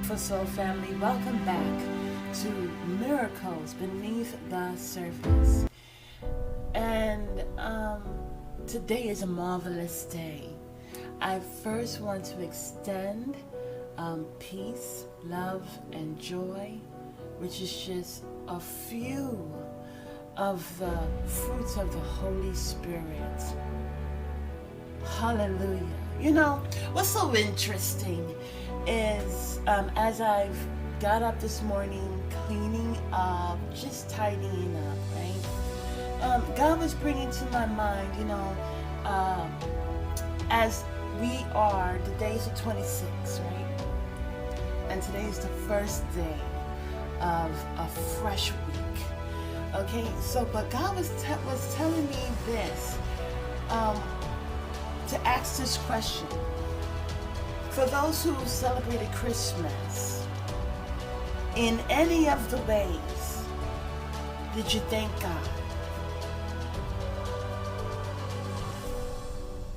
For Soul Family, welcome back to Miracles Beneath the Surface. And today is a marvelous day. I first want to extend peace, love, and joy, which is just a few of the fruits of the Holy Spirit. Hallelujah. You know, what's so interesting is as I've got up this morning, cleaning up, just tidying up, right? God was bringing to my mind, as we are, the days of 26, right? And today is the first day of a fresh week. Okay, so, but God was telling me this, to ask this question. For those who celebrated Christmas, in any of the ways, did you thank God?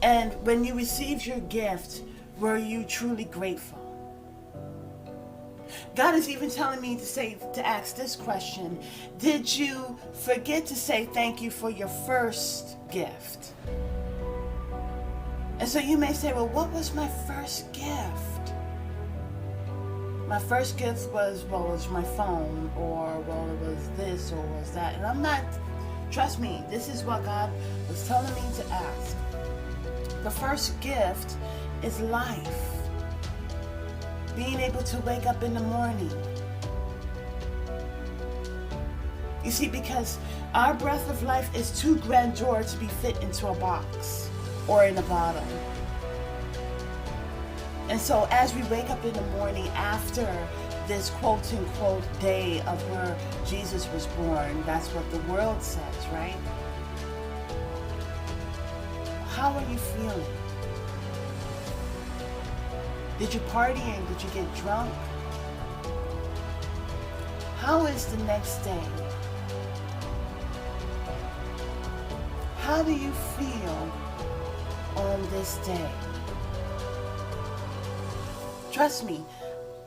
And when you received your gift, were you truly grateful? God is even telling me to ask this question. Did you forget to say thank you for your first gift? And so you may say, well, what was my first gift? My first gift was my phone, or, it was this, or was that. And I'm not, trust me, this is what God was telling me to ask. The first gift is life. Being able to wake up in the morning. You see, because our breath of life is too grandeur to be fit into a box or in a bottle. And so as we wake up in the morning after this quote-unquote day of where Jesus was born, that's what the world says, right? How are you feeling? Did you party and did you get drunk? How is the next day? How do you feel on this day? Trust me,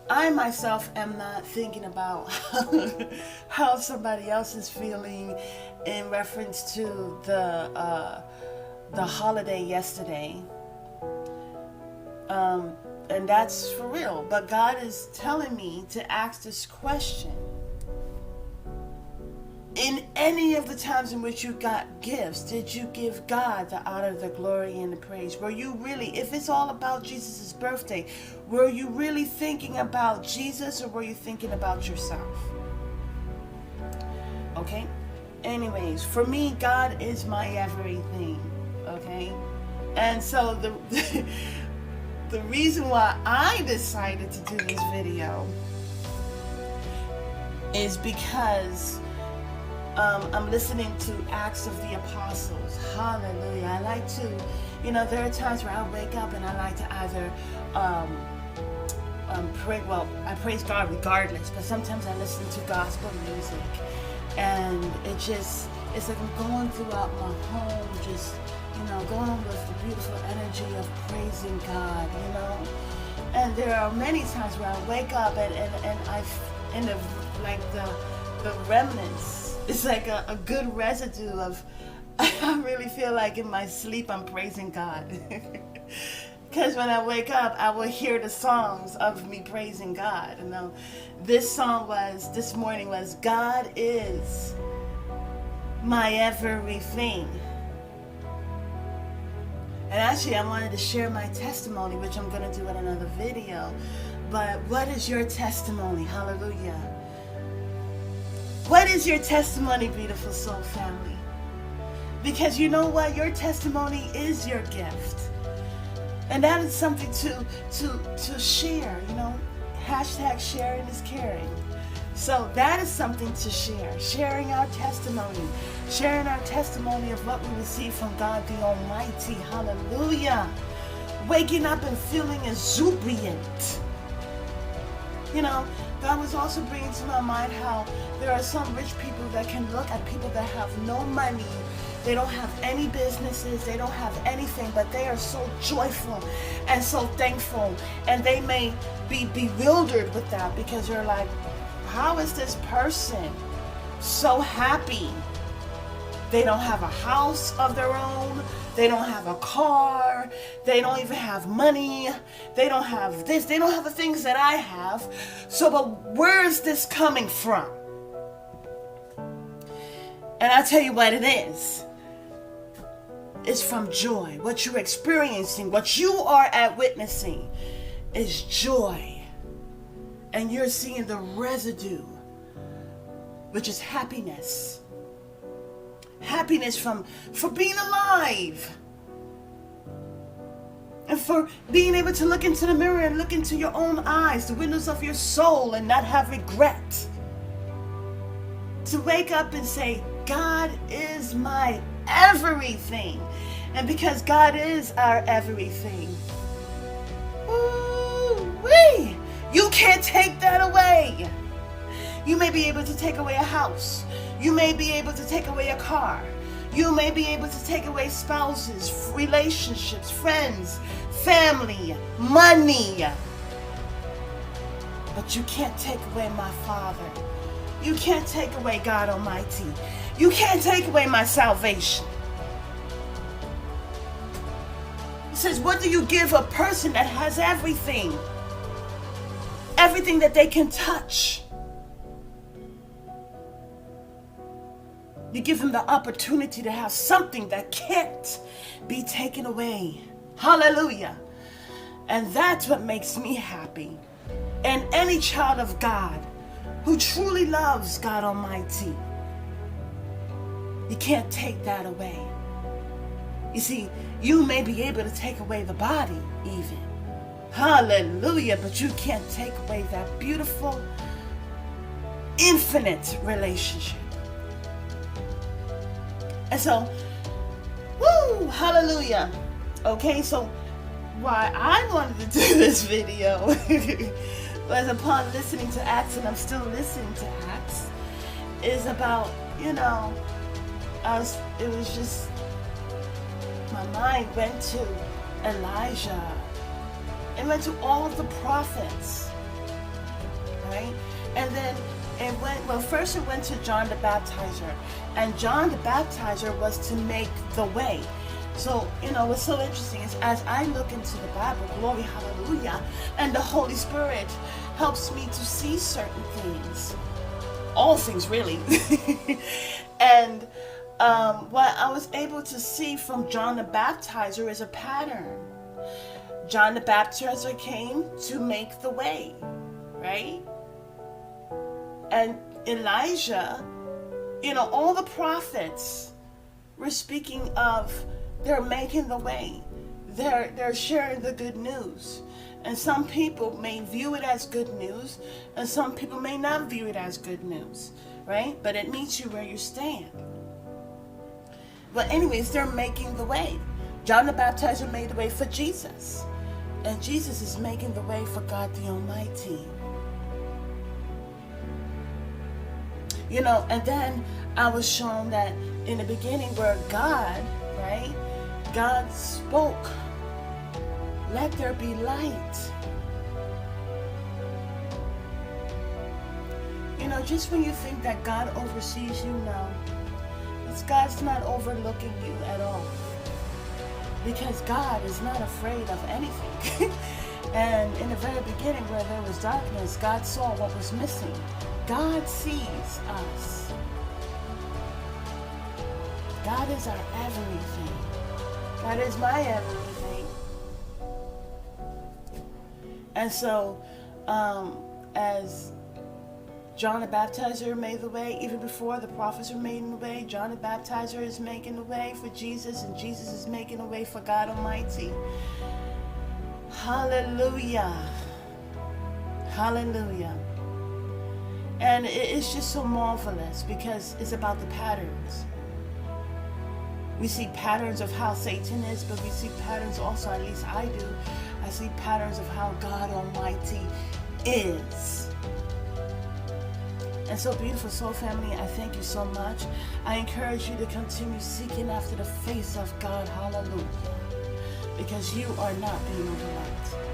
I myself am not thinking about how somebody else is feeling in reference to the holiday yesterday. And that's for real. But God is telling me to ask this question. In any of the times in which you got gifts, did you give God the honor, the glory, and the praise? Were you really, if it's all about Jesus' birthday, were you really thinking about Jesus, or were you thinking about yourself? Okay? Anyways, for me, God is my everything. Okay? And so the reason why I decided to do this video is because I'm listening to Acts of the Apostles. Hallelujah. I like to, there are times where I wake up and I like to either pray. Well, I praise God regardless, but sometimes I listen to gospel music, and it's like I'm going throughout my home, just going with the beautiful energy of praising God, And there are many times where I wake up and the remnants, it's like a good residue of, I really feel like in my sleep I'm praising God. Because when I wake up, I will hear the songs of me praising God. This morning was, God is my everything. And actually, I wanted to share my testimony, which I'm going to do in another video. But what is your testimony? Hallelujah. What is your testimony, beautiful soul family? Because you know what? Your testimony is your gift. And that is something to share, Hashtag sharing is caring. So that is something to share. Sharing our testimony. Sharing our testimony of what we receive from God the Almighty. Hallelujah. Waking up and feeling exuberant. God was also bringing to my mind how there are some rich people that can look at people that have no money They don't have any businesses. They don't have anything, but they are so joyful and so thankful. And they may be bewildered with that because they're like, how is this person so happy? They don't have a house of their own. They don't have a car. They don't even have money. They don't have this. They don't have the things that I have. So, but where is this coming from? And I tell you what it is. It's from joy. What you're experiencing, what you are at witnessing is joy. And you're seeing the residue, which is happiness. Happiness for being alive. And for being able to look into the mirror and look into your own eyes, the windows of your soul, and not have regret. To wake up and say, God is my everything. And because God is our everything, ooh-wee, you can't take that away. You may be able to take away a house. You may be able to take away a car. You may be able to take away spouses, relationships, friends, family, money. But you can't take away my Father. You can't take away God Almighty. You can't take away my salvation. It says, what do you give a person that has everything? Everything that they can touch. You give them the opportunity to have something that can't be taken away. Hallelujah. And that's what makes me happy. And any child of God who truly loves God Almighty, you can't take that away. You see, you may be able to take away the body even. Hallelujah. But you can't take away that beautiful, infinite relationship. And so, woo, hallelujah. Okay, so why I wanted to do this video was upon listening to Acts, and I'm still listening to Acts, is about, it was just, my mind went to Elijah. It went to all of the prophets, right? And then first it went to John the Baptizer. And John the Baptizer was to make the way. So, what's so interesting is as I look into the Bible, glory, hallelujah, and the Holy Spirit helps me to see certain things. All things, really. And what I was able to see from John the Baptizer is a pattern. John the Baptizer came to make the way, right? And Elijah, all the prophets were speaking of they're making the way. They're sharing the good news. And some people may view it as good news, and some people may not view it as good news, right? But it meets you where you stand. But anyways, they're making the way. John the Baptizer made the way for Jesus. And Jesus is making the way for God the Almighty. And then I was shown that in the beginning where God, right? God spoke, let there be light. Just when you think that God oversees you, no. God's not overlooking you at all. Because God is not afraid of anything. And in the very beginning where there was darkness, God saw what was missing. God sees us. God is our everything. God is my everything. And so, as John the Baptizer made the way, even before the prophets were making the way, John the Baptizer is making the way for Jesus, and Jesus is making the way for God Almighty. Hallelujah. Hallelujah. And it's just so marvelous because it's about the patterns. We see patterns of how Satan is, but we see patterns also, at least I do. I see patterns of how God Almighty is. And so, beautiful soul family, I thank you so much. I encourage you to continue seeking after the face of God. Hallelujah. Because you are not being overlooked.